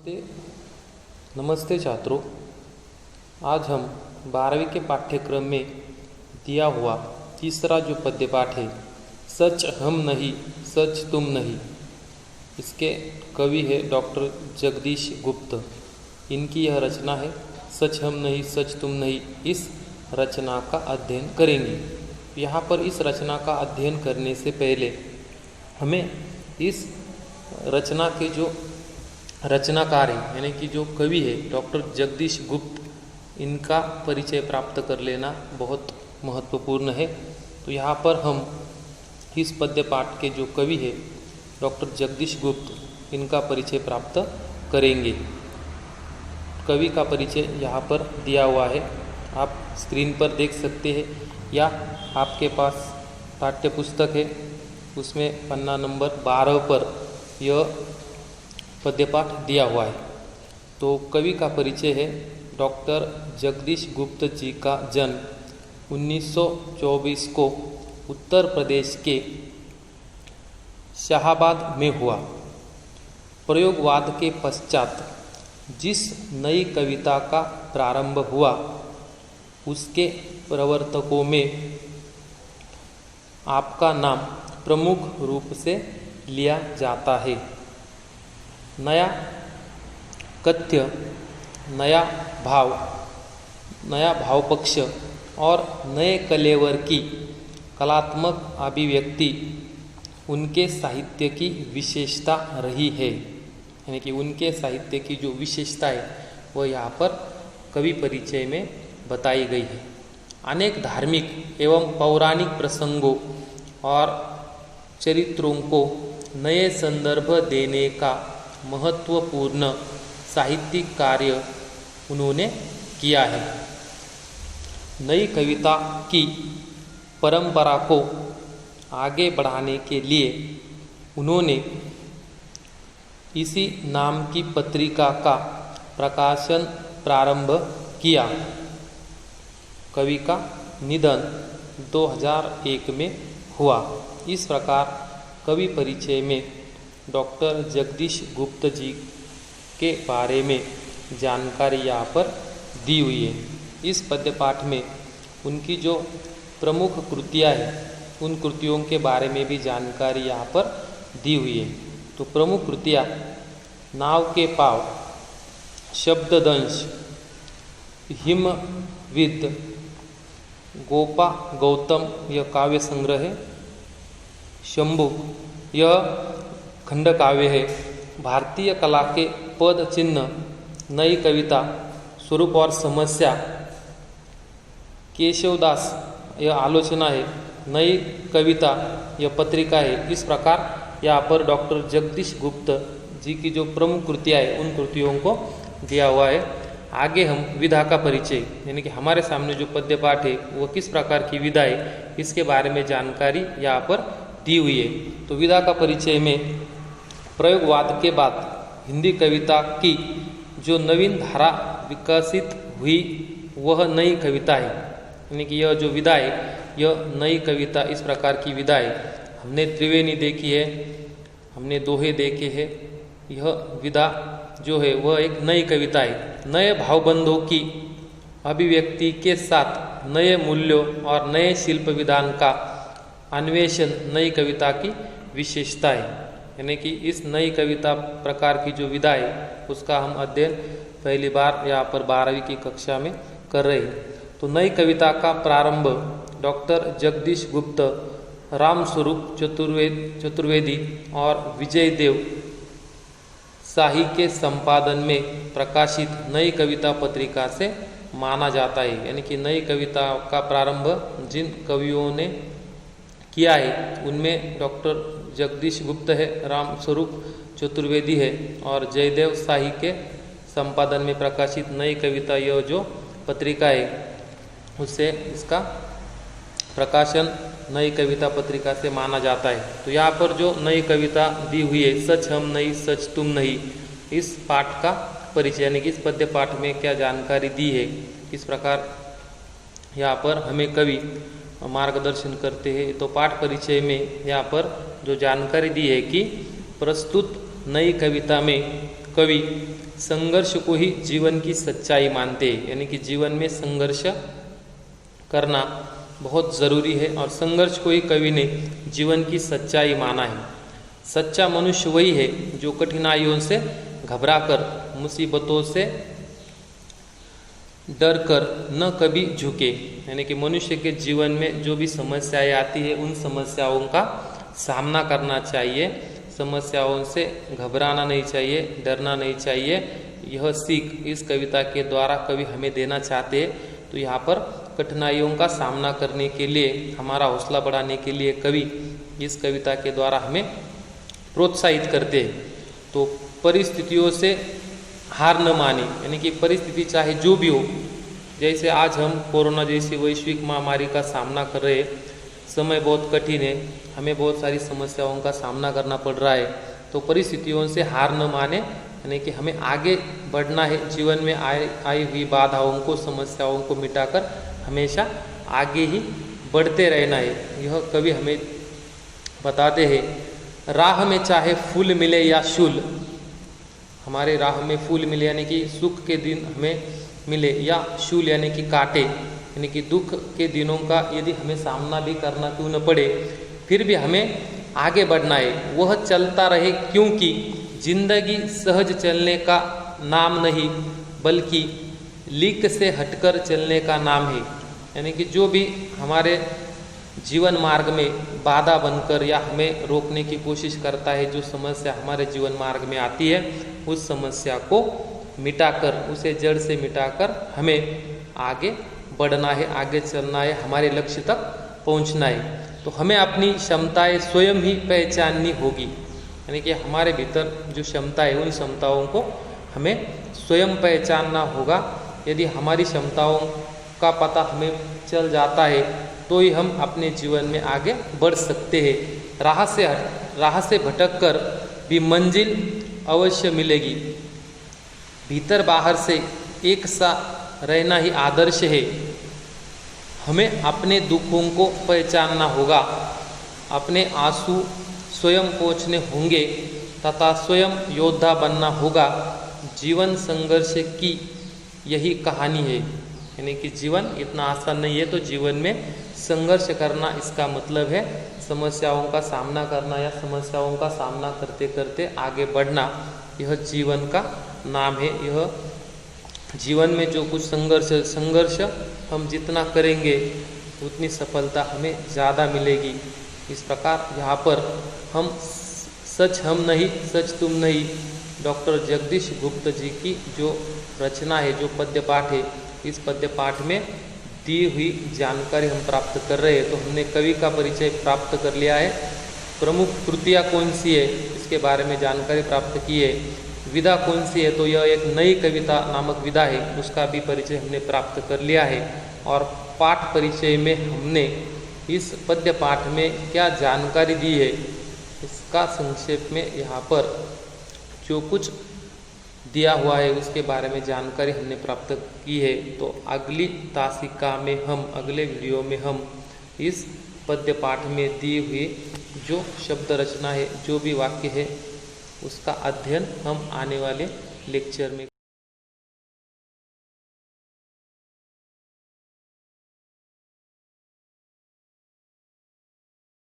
नमस्ते छात्रों। आज हम 12वीं के पाठ्यक्रम में दिया हुआ तीसरा जो पद्य पाठ है, सच हम नहीं सच तुम नहीं, इसके कवि है डॉक्टर जगदीश गुप्त। इनकी यह रचना है सच हम नहीं सच तुम नहीं। इस रचना का अध्ययन करेंगे। यहाँ पर इस रचना का अध्ययन करने से पहले हमें इस रचना के जो रचनाकार है यानी कि जो कवि है डॉक्टर जगदीश गुप्त, इनका परिचय प्राप्त कर लेना बहुत महत्वपूर्ण है। तो यहाँ पर हम इस पद्य पाठ के जो कवि है डॉक्टर जगदीश गुप्त, इनका परिचय प्राप्त करेंगे। कवि का परिचय यहाँ पर दिया हुआ है, आप स्क्रीन पर देख सकते हैं या आपके पास पाठ्य पुस्तक है, उसमें पन्ना नंबर 12 पर यह पद्य पाठ दिया हुआ है। तो कवि का परिचय है डॉक्टर जगदीश गुप्त जी का जन्म 1924 को उत्तर प्रदेश के शाहाबाद में हुआ। प्रयोगवाद के पश्चात जिस नई कविता का प्रारंभ हुआ उसके प्रवर्तकों में आपका नाम प्रमुख रूप से लिया जाता है। नया कथ्य, नया भाव पक्ष और नए कलेवर की कलात्मक अभिव्यक्ति उनके साहित्य की विशेषता रही है। यानी कि उनके साहित्य की जो विशेषता है वह यहाँ पर कवि परिचय में बताई गई है। अनेक धार्मिक एवं पौराणिक प्रसंगों और चरित्रों को नए संदर्भ देने का महत्वपूर्ण साहित्यिक कार्य उन्होंने किया है। नई कविता की परंपरा को आगे बढ़ाने के लिए उन्होंने इसी नाम की पत्रिका का प्रकाशन प्रारंभ किया। कवि का निधन 2001 में हुआ। इस प्रकार कवि परिचय में डॉक्टर जगदीश गुप्त जी के बारे में जानकारी यहाँ पर दी हुई है। इस पद्य पाठ में उनकी जो प्रमुख कृतियाँ हैं उन कृतियों के बारे में भी जानकारी यहाँ पर दी हुई है। तो प्रमुख कृतियाँ नाव के पाव, शब्ददंश, हिमविद, गोपा गौतम यह काव्य संग्रह है, शंभु यह खंड काव्य है, भारतीय कला के पद चिन्ह, नई कविता, स्वरूप और समस्या, केशवदास यह आलोचना है, नई कविता यह पत्रिका है। इस प्रकार यहाँ पर डॉक्टर जगदीश गुप्त जी की जो प्रमुख कृतियाँ है उन कृतियों को दिया हुआ है। आगे हम विधा का परिचय यानी कि हमारे सामने जो पद्य पाठ है वो किस प्रकार की विधा है इसके बारे में जानकारी यहाँ पर दी हुई है। तो विधा का परिचय में प्रयोगवाद के बाद हिंदी कविता की जो नवीन धारा विकसित हुई वह नई कविता है। यानी कि यह जो विधा है यह नई कविता इस प्रकार की विधा है। हमने त्रिवेणी देखी है, हमने दोहे देखे हैं। यह विधा जो है वह एक नई कविता है। नए भावबंधों की अभिव्यक्ति के साथ नए मूल्यों और नए शिल्प विधान का अन्वेषण नई कविता की विशेषता है। यानी कि इस नई कविता प्रकार की जो विधा है उसका हम अध्ययन पहली बार यहाँ पर 12वीं की कक्षा में कर रहे हैं। तो नई कविता का प्रारंभ डॉक्टर जगदीश गुप्त, रामस्वरूप चतुर्वेदी और विजय देव शाही के संपादन में प्रकाशित नई कविता पत्रिका से माना जाता है। यानी कि नई कविता का प्रारंभ जिन कवियों ने किया है उनमें डॉक्टर जगदीश गुप्त है, रामस्वरूप चतुर्वेदी है और जयदेव शाही के संपादन में प्रकाशित नई कविता यह जो पत्रिका है उससे इसका प्रकाशन नई कविता पत्रिका से माना जाता है। तो यहाँ पर जो नई कविता दी हुई है सच हम नहीं सच तुम नहीं, इस पाठ का परिचय यानी कि इस पद्य पाठ में क्या जानकारी दी है, किस प्रकार यहाँ पर हमें कवि मार्गदर्शन करते हैं। तो पाठ परिचय में यहाँ पर जो जानकारी दी है कि प्रस्तुत नई कविता में कवि संघर्ष को ही जीवन की सच्चाई मानते हैं, यानी कि जीवन में संघर्ष करना बहुत ज़रूरी है और संघर्ष को ही कवि ने जीवन की सच्चाई माना है। सच्चा मनुष्य वही है जो कठिनाइयों से घबराकर, मुसीबतों से डर कर न कभी झुके, यानी कि मनुष्य के जीवन में जो भी समस्याएं आती है उन समस्याओं का सामना करना चाहिए, समस्याओं से घबराना नहीं चाहिए, डरना नहीं चाहिए। यह सीख इस कविता के द्वारा कवि हमें देना चाहते हैं। तो यहाँ पर कठिनाइयों का सामना करने के लिए, हमारा हौसला बढ़ाने के लिए कवि इस कविता के द्वारा हमें प्रोत्साहित करते हैं। तो परिस्थितियों से हार न माने, यानी कि परिस्थिति चाहे जो भी हो, जैसे आज हम कोरोना जैसी वैश्विक महामारी का सामना कर रहे हैं, समय बहुत कठिन है, हमें बहुत सारी समस्याओं का सामना करना पड़ रहा है। तो परिस्थितियों से हार न माने, यानी कि हमें आगे बढ़ना है, जीवन में आई हुई बाधाओं को, समस्याओं को मिटाकर हमेशा आगे ही बढ़ते रहना है। यह कवि हमें बताते हैं, राह में चाहे फूल मिले या शूल, हमारे राह में फूल मिले यानी कि सुख के दिन हमें मिले, या शूल यानी कि कांटे, यानी कि दुख के दिनों का यदि हमें सामना भी करना क्यों न पड़े, फिर भी हमें आगे बढ़ना है। वह चलता रहे क्योंकि जिंदगी सहज चलने का नाम नहीं, बल्कि लीक से हटकर चलने का नाम है। यानी कि जो भी हमारे जीवन मार्ग में बाधा बनकर या हमें रोकने की कोशिश करता है, जो समस्या हमारे जीवन मार्ग में आती है, उस समस्या को मिटाकर, उसे जड़ से मिटाकर हमें आगे बढ़ना है, आगे चलना है, हमारे लक्ष्य तक पहुंचना है। तो हमें अपनी क्षमताएं स्वयं ही पहचाननी होगी, यानी कि हमारे भीतर जो क्षमता है उन क्षमताओं को हमें स्वयं पहचानना होगा। यदि हमारी क्षमताओं का पता हमें चल जाता है तो ही हम अपने जीवन में आगे बढ़ सकते हैं। राह से भटक कर भी मंजिल अवश्य मिलेगी। भीतर बाहर से एक सा रहना ही आदर्श है। हमें अपने दुखों को पहचानना होगा, अपने आंसू स्वयं पोंछने होंगे तथा स्वयं योद्धा बनना होगा। जीवन संघर्ष की यही कहानी है, यानी कि जीवन इतना आसान नहीं है, तो जीवन में संघर्ष करना इसका मतलब है समस्याओं का सामना करना या समस्याओं का सामना करते करते आगे बढ़ना। यह जीवन का नाम है। यह जीवन में जो कुछ संघर्ष हम जितना करेंगे उतनी सफलता हमें ज़्यादा मिलेगी। इस प्रकार यहाँ पर हम सच हम नहीं सच तुम नहीं, डॉक्टर जगदीश गुप्त जी की जो रचना है, जो पद्य पाठ है, इस पद्य पाठ में दी हुई जानकारी हम प्राप्त कर रहे हैं। तो हमने कवि का परिचय प्राप्त कर लिया है, प्रमुख कृतियाँ कौन सी है इसके बारे में जानकारी प्राप्त की है, विधा कौन सी है, तो यह एक नई कविता नामक विधा है, उसका भी परिचय हमने प्राप्त कर लिया है। और पाठ परिचय में हमने इस पद्य पाठ में क्या जानकारी दी है इसका संक्षेप में यहाँ पर जो कुछ दिया हुआ है उसके बारे में जानकारी हमने प्राप्त की है। तो अगली तासिका में हम, अगले वीडियो में हम इस पद्य पाठ में दी हुई जो शब्द रचना है, जो भी वाक्य है, उसका अध्ययन हम आने वाले लेक्चर में